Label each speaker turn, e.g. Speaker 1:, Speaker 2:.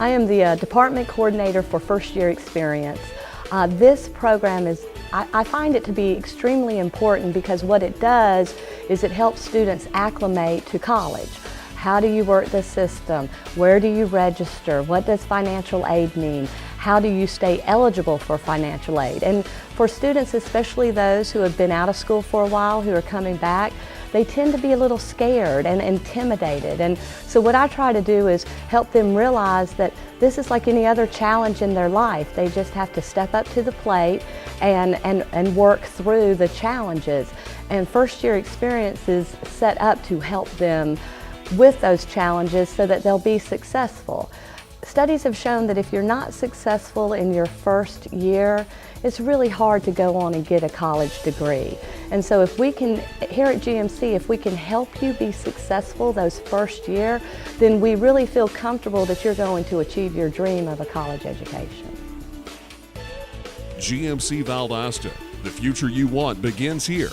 Speaker 1: I am the Department Coordinator for First Year Experience. This program I find it to be extremely important because what it does is it helps students acclimate to college. How do you work the system? Where do you register? What does financial aid mean? How do you stay eligible for financial aid? And for students, especially those who have been out of school for a while, who are coming back, they tend to be a little scared and intimidated. And so what I try to do is help them realize that this is like any other challenge in their life. They just have to step up to the plate and work through the challenges. And First Year Experience is set up to help them with those challenges so that they'll be successful. Studies have shown that if you're not successful in your first year, it's really hard to go on and get a college degree. And so if we can, here at GMC, if we can help you be successful those first year, then we really feel comfortable that you're going to achieve your dream of a college education.
Speaker 2: GMC Valdosta, the future you want begins here.